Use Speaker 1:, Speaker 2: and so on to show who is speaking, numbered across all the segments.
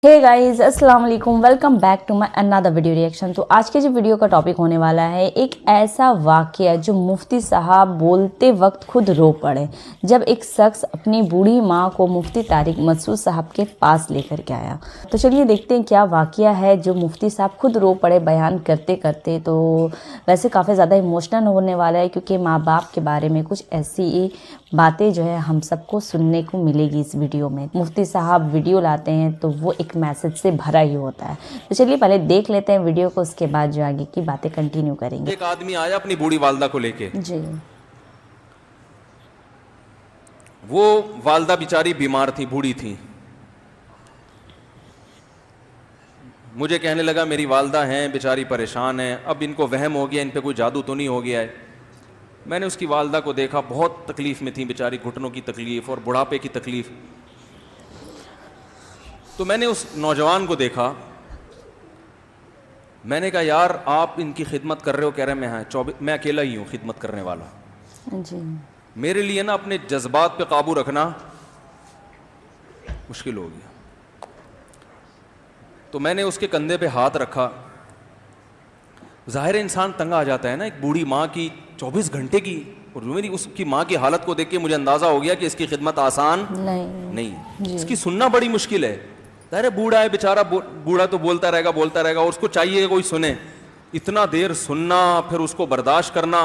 Speaker 1: हे guys अस्सलाम वालेकुम, welcome back to my another video reaction. तो आज के जो वीडियो का टॉपिक होने वाला है एक ऐसा वाक़या जो मुफ्ती साहब बोलते वक्त खुद रो पड़े जब एक शख्स अपनी बूढ़ी माँ को मुफ्ती तारिक मसूद साहब के पास लेकर के आया। तो चलिए देखते हैं क्या वाक़या है जो मुफ्ती साहब खुद रो पड़े बयान करते करते। तो वैसे काफ़ी ज़्यादा इमोशनल होने वाला है क्योंकि माँ बाप के बारे में कुछ ऐसी बातें जो है हम सबको सुनने को मिलेगी इस वीडियो में। मुफ्ती साहब वीडियो लाते हैं तो वो एक मैसेज से भरा ही होता है। तो चलिए पहले देख लेते हैं वीडियो को, उसके बाद जो आगे की बातें कंटिन्यू करेंगे।
Speaker 2: एक आदमी आया अपनी बूढ़ी वालदा को लेके।
Speaker 1: जी।
Speaker 2: वो वालदा बेचारी बीमार थी, बूढ़ी थी। मुझे कहने लगा मेरी वालदा हैं बेचारी परेशान है, अब इनको वहम हो गया इन पे कोई जादू तो नहीं हो गया है। मैंने उसकी वालदा को देखा, बहुत तकलीफ में थी बेचारी, घुटनों की तकलीफ और बुढ़ापे की तकलीफ। तो मैंने उस नौजवान को देखा, मैंने कहा यार आप इनकी खिदमत कर रहे हो? कह रहे मैं अकेला ही हूँ खिदमत करने वाला।
Speaker 1: जी।
Speaker 2: मेरे लिए ना अपने जज्बात पे काबू रखना मुश्किल हो गया। तो मैंने उसके कंधे पे हाथ रखा। ज़ाहिर इंसान तंग आ जाता है ना, एक बूढ़ी माँ की 24 घंटे की, और मेरी उसकी माँ की हालत को देख के मुझे अंदाज़ा हो गया कि इसकी खिदमत आसान नहीं है। इसकी सुनना बड़ी मुश्किल है। अरे बूढ़ा है बेचारा, बूढ़ा तो बोलता रहेगा और उसको चाहिए कोई सुने। इतना देर सुनना, फिर उसको बर्दाश्त करना।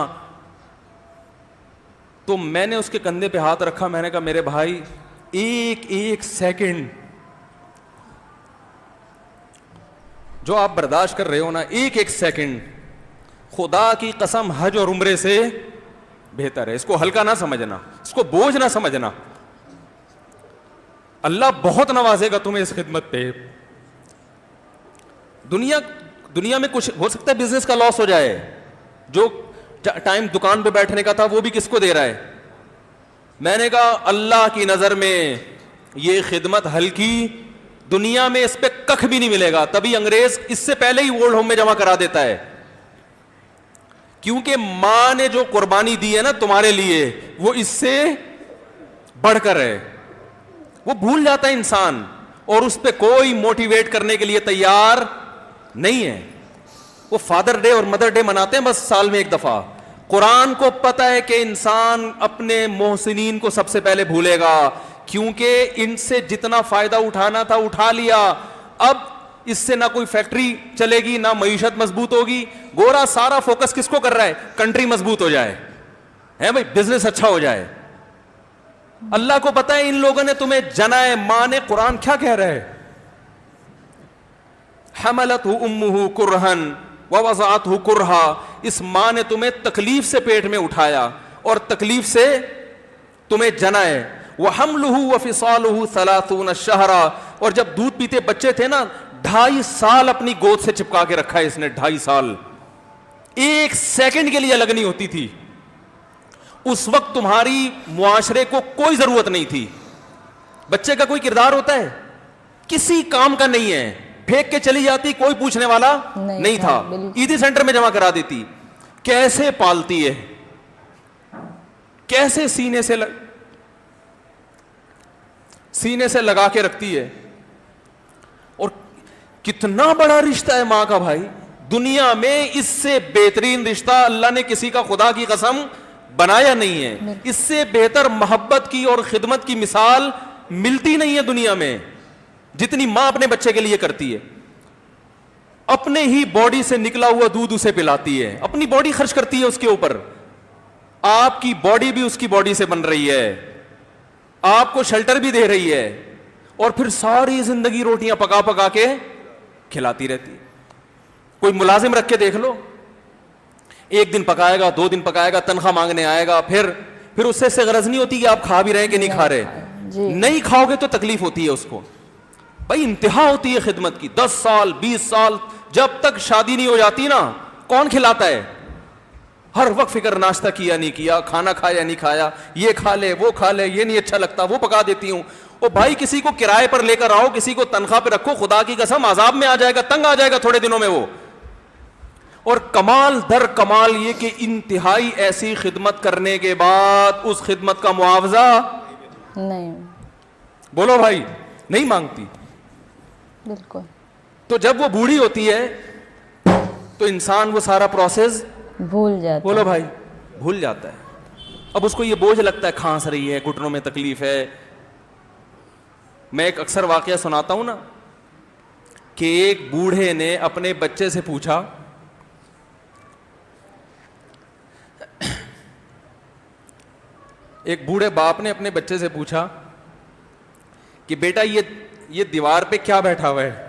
Speaker 2: तो मैंने उसके कंधे पे हाथ रखा, मैंने कहा मेरे भाई एक एक सेकंड जो आप बर्दाश्त कर रहे हो ना, एक एक सेकंड खुदा की कसम हज और उम्रे से बेहतर है। इसको हल्का ना समझना, इसको बोझ ना समझना। अल्लाह बहुत नवाजेगा तुम्हें इस खिदमत पे। दुनिया में कुछ हो सकता है बिजनेस का लॉस हो जाए, जो टाइम दुकान पे बैठने का था वो भी किसको दे रहा है। मैंने कहा अल्लाह की नजर में ये खिदमत हल्की, दुनिया में इस पे कख भी नहीं मिलेगा। तभी अंग्रेज इससे पहले ही ओल्ड होम में जमा करा देता है, क्योंकि मां ने जो कुर्बानी दी है ना तुम्हारे लिए, वो इससे बढ़कर है। वो भूल जाता है इंसान, और उस पे कोई मोटिवेट करने के लिए तैयार नहीं है। वो फादर डे और मदर डे मनाते हैं बस साल में एक दफा। कुरान को पता है कि इंसान अपने मोहसिनीन को सबसे पहले भूलेगा, क्योंकि इनसे जितना फायदा उठाना था उठा लिया। अब इससे ना कोई फैक्ट्री चलेगी, ना मईशत मजबूत होगी। गोरा सारा फोकस किसको कर रहा है? कंट्री मजबूत हो जाए, है भाई, बिजनेस अच्छा हो जाए। अल्लाह को पता है इन लोगों ने तुम्हें जना है। मां ने, कुरान क्या कह रहा है? हमलतहु उम्मुहु कुरहन व वज़अतहु कुरहा। इस मां ने तुम्हें तकलीफ से पेट में उठाया और तकलीफ से तुम्हें जना है। वह हमलुहु व फिसालुहु सलासून शहरा। और जब दूध पीते बच्चे थे ना, 2.5 साल अपनी गोद से चिपका के रखा है इसने। 2.5 साल, एक सेकंड के लिए अलग नहीं होती थी। उस वक्त तुम्हारी मुआशरे को कोई जरूरत नहीं थी। बच्चे का कोई किरदार होता है? किसी काम का नहीं है। फेंक के चली जाती, कोई पूछने वाला नहीं था। ईदी सेंटर में जमा करा देती। कैसे पालती है, कैसे सीने से लगा के रखती है। और कितना बड़ा रिश्ता है मां का भाई। दुनिया में इससे बेहतरीन रिश्ता अल्लाह ने किसी का, खुदा की कसम, बनाया नहीं है। इससे बेहतर मोहब्बत की और खिदमत की मिसाल मिलती नहीं है दुनिया में, जितनी मां अपने बच्चे के लिए करती है। अपने ही बॉडी से निकला हुआ दूध उसे पिलाती है, अपनी बॉडी खर्च करती है उसके ऊपर। आपकी बॉडी भी उसकी बॉडी से बन रही है, आपको शेल्टर भी दे रही है, और फिर सारी जिंदगी रोटियां पका पका के खिलाती रहती है। कोई मुलाजिम रख के देख लो, एक दिन पकाएगा, 2 दिन पकाएगा, तनख्वाह मांगने आएगा, फिर उससे गरज नहीं होती कि आप खा भी रहे हैं कि नहीं खा रहे। नहीं खाओगे तो तकलीफ होती है उसको। भाई इंतहा होती है खिदमत की। 10 साल 20 साल जब तक शादी नहीं हो जाती ना, कौन खिलाता है? हर वक्त फिक्र, नाश्ता किया नहीं किया, खाना खाया नहीं खाया, ये खा ले वो खा ले, ये नहीं अच्छा लगता वो पका देती हूं। ओ भाई, किसी को किराए पर लेकर आओ, किसी को तनख्वाह पे रखो, खुदा की कसम अजाब में आ जाएगा, तंग आ जाएगा थोड़े दिनों में वो। और कमाल दर कमाल ये कि इंतहाई ऐसी खिदमत करने के बाद उस खिदमत का मुआवजा नहीं, बोलो भाई, नहीं मांगती।
Speaker 1: بالکل.
Speaker 2: تو جب وہ بوڑھی ہوتی ہے تو انسان وہ سارا پروسیس
Speaker 1: بھول جاتا.
Speaker 2: بولو بھائی بھول جاتا ہے. اب اس کو یہ بوجھ لگتا ہے, کھانس رہی ہے, گھٹنوں میں تکلیف ہے. میں ایک اکثر واقعہ سناتا ہوں نا کہ ایک بوڑھے نے اپنے بچے سے پوچھا, ایک بوڑھے باپ نے اپنے بچے سے پوچھا کہ بیٹا یہ دیوار پہ کیا بیٹھا ہوا ہے؟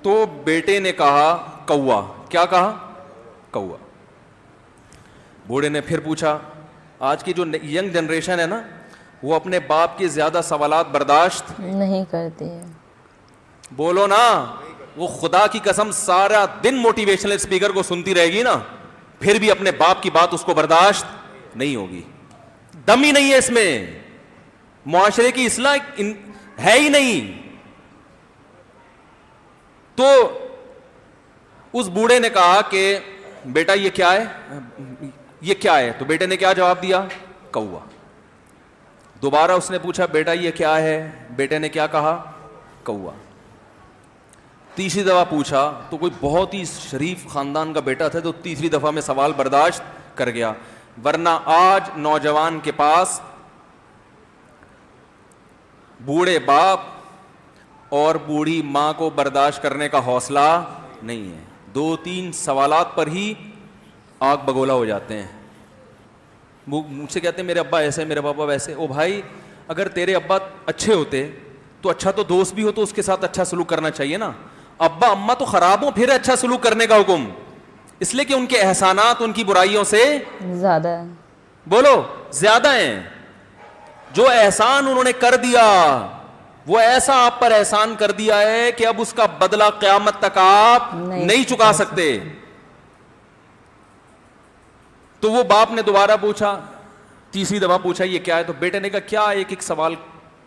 Speaker 2: تو بیٹے نے کہا کوا. کیا کہا؟ کوا. بوڑھے نے پھر پوچھا, آج کی جو ینگ جنریشن ہے نا وہ اپنے باپ کے زیادہ سوالات برداشت
Speaker 1: نہیں کرتی ہے.
Speaker 2: بولو نا, وہ خدا کی قسم سارا دن موٹیویشنل اسپیکر کو سنتی رہے گی نا, پھر بھی اپنے باپ کی بات اس کو برداشت نہیں ہوگی. دم ہی نہیں ہے اس میں, معاشرے کی اصلاح ہے ہی نہیں. تو اس بوڑھے نے کہا کہ بیٹا یہ کیا ہے, یہ کیا ہے؟ تو بیٹے نے کیا جواب دیا؟ کوا. دوبارہ اس نے پوچھا بیٹا یہ کیا ہے؟ بیٹے نے کیا کہا؟ کوا. تیسری دفعہ پوچھا تو کوئی بہت ہی شریف خاندان کا بیٹا تھا تو تیسری دفعہ میں سوال برداشت کر گیا. ورنہ آج نوجوان کے پاس بوڑھے باپ اور بوڑھی ماں کو برداشت کرنے کا حوصلہ نہیں ہے. 2-3 سوالات پر ہی آگ بگولا ہو جاتے ہیں. وہ مجھ سے کہتے ہیں میرے ابا ایسے, میرے پاپا ویسے. او بھائی اگر تیرے ابا اچھے ہوتے تو اچھا تو دوست بھی ہو تو اس کے ساتھ اچھا سلوک کرنا چاہیے نا. ابا اما تو خراب ہوں پھر اچھا سلوک کرنے کا حکم, اس لیے کہ ان کے احسانات ان کی برائیوں سے
Speaker 1: زیادہ ہے.
Speaker 2: بولو زیادہ ہیں. جو احسان انہوں نے کر دیا وہ ایسا آپ پر احسان کر دیا ہے کہ اب اس کا بدلہ قیامت تک آپ نہیں چکا سکتے. تو وہ باپ نے دوبارہ پوچھا, تیسری دفعہ پوچھا یہ کیا ہے؟ تو بیٹے نے کہا کیا ایک سوال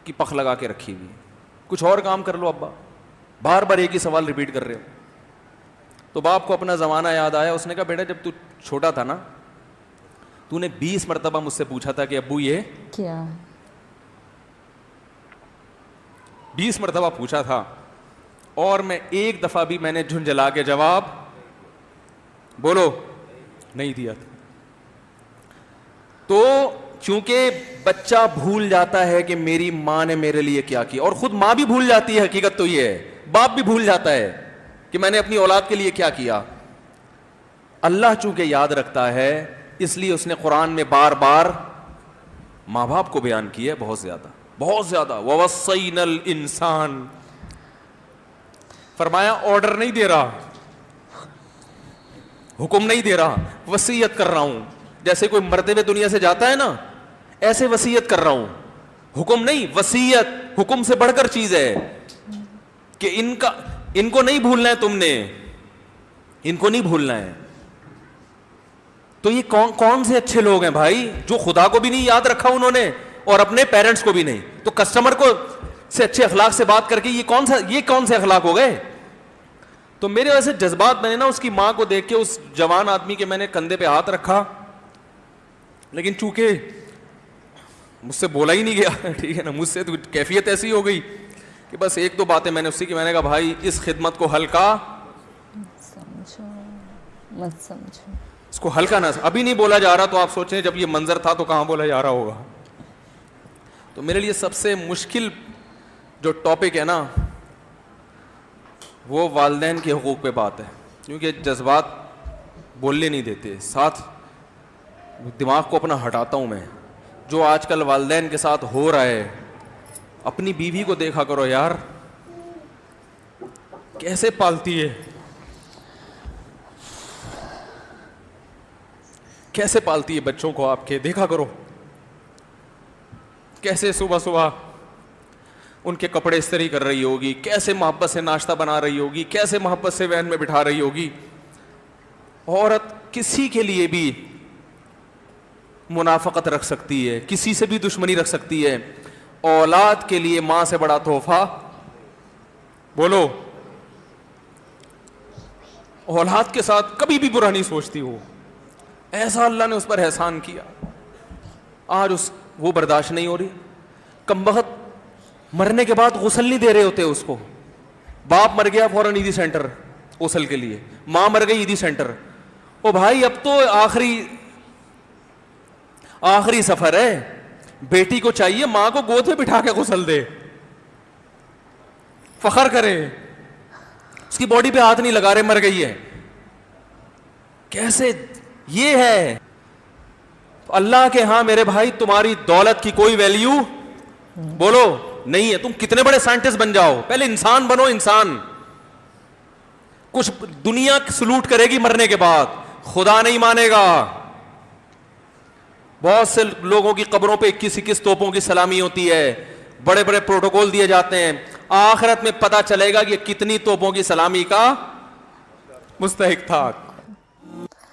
Speaker 2: کی پخ لگا کے رکھی ہوئی, کچھ اور کام کر لو ابا, بار بار ایک ہی سوال ریپیٹ کر رہے ہو. تو باپ کو اپنا زمانہ یاد آیا. اس نے کہا بیٹا جب تو چھوٹا تھا نا تو نے 20 مرتبہ مجھ سے پوچھا تھا کہ ابو یہ
Speaker 1: کیا؟
Speaker 2: 20 مرتبہ پوچھا تھا اور میں ایک دفعہ بھی میں نے جھنجھلا کے جواب بولو نہیں دیا تھا. تو چونکہ بچہ بھول جاتا ہے کہ میری ماں نے میرے لیے کیا کیا, اور خود ماں بھی بھول جاتی ہے, حقیقت تو یہ ہے باپ بھی بھول جاتا ہے کہ میں نے اپنی اولاد کے لیے کیا کیا. اللہ چونکہ یاد رکھتا ہے اس لیے اس نے قرآن میں بار بار ماں باپ کو بیان کیا ہے, بہت زیادہ بہت زیادہ. وَوَصَّيْنَا الْإِنسَانَ, فرمایا آرڈر نہیں دے رہا, حکم نہیں دے رہا, وصیت کر رہا ہوں. جیسے کوئی مرتے ہوئے دنیا سے جاتا ہے نا ایسے وصیت کر رہا ہوں, حکم نہیں. وصیت حکم سے بڑھ کر چیز ہے کہ ان کو نہیں بھولنا ہے, تم نے ان کو نہیں بھولنا ہے. تو یہ کون سے اچھے لوگ ہیں بھائی جو خدا کو بھی نہیں یاد رکھا انہوں نے اور اپنے پیرنٹس کو بھی نہیں. تو کسٹمر کو سے اچھے اخلاق سے بات کر کے یہ کون سے اخلاق ہو گئے. تو میرے ویسے جذبات میں نے نا اس کی ماں کو دیکھ کے اس جوان آدمی کے میں نے کندھے پہ ہاتھ رکھا, لیکن چونکہ مجھ سے بولا ہی نہیں گیا, ٹھیک ہے نا, مجھ سے تو کیفیت ایسی ہو گئی کہ بس 1-2 باتیں میں نے اسی کی میں نے کہا بھائی اس خدمت کو ہلکا
Speaker 1: مت سمجھو,
Speaker 2: اس کو ہلکا نہ. ابھی نہیں بولا جا رہا تو آپ سوچیں جب یہ منظر تھا تو کہاں بولا جا رہا ہوگا. تو میرے لیے سب سے مشکل جو ٹاپک ہے نا وہ والدین کے حقوق پہ بات ہے, کیونکہ جذبات بولنے نہیں دیتے. ساتھ دماغ کو اپنا ہٹاتا ہوں میں. جو آج کل والدین کے ساتھ ہو رہا ہے, اپنی بیوی کو دیکھا کرو یار, کیسے پالتی ہے, کیسے پالتی ہے بچوں کو آپ کے, دیکھا کرو کیسے صبح صبح ان کے کپڑے استری کر رہی ہوگی, کیسے محبت سے ناشتہ بنا رہی ہوگی, کیسے محبت سے وین میں بٹھا رہی ہوگی. عورت کسی کے لیے بھی منافقت رکھ سکتی ہے, کسی سے بھی دشمنی رکھ سکتی ہے. اولاد کے لیے ماں سے بڑا تحفہ بولو, اولاد کے ساتھ کبھی بھی برا نہیں سوچتی ہو. ایسا اللہ نے اس پر احسان کیا, آج وہ برداشت نہیں ہو رہی. کمبخت مرنے کے بعد غسل نہیں دے رہے ہوتے اس کو. باپ مر گیا فوراً عیدی سینٹر غسل کے لیے, ماں مر گئی عیدی سینٹر. او بھائی اب تو آخری سفر ہے, بیٹی کو چاہیے ماں کو گود میں بٹھا کے غسل دے, فخر کرے, اس کی باڈی پہ ہاتھ نہیں لگا رہے, مر گئی ہے. کیسے یہ ہے اللہ کے ہاں میرے بھائی, تمہاری دولت کی کوئی ویلیو بولو نہیں ہے. تم کتنے بڑے سائنٹسٹ بن جاؤ, پہلے انسان بنو. انسان کچھ دنیا سلوٹ کرے گی مرنے کے بعد, خدا نہیں مانے گا. بہت سے لوگوں کی قبروں پہ 21 توپوں کی سلامی ہوتی ہے, بڑے بڑے پروٹوکول دیے جاتے ہیں. آخرت میں پتہ چلے گا کہ کتنی توپوں کی سلامی کا مستحق تھا.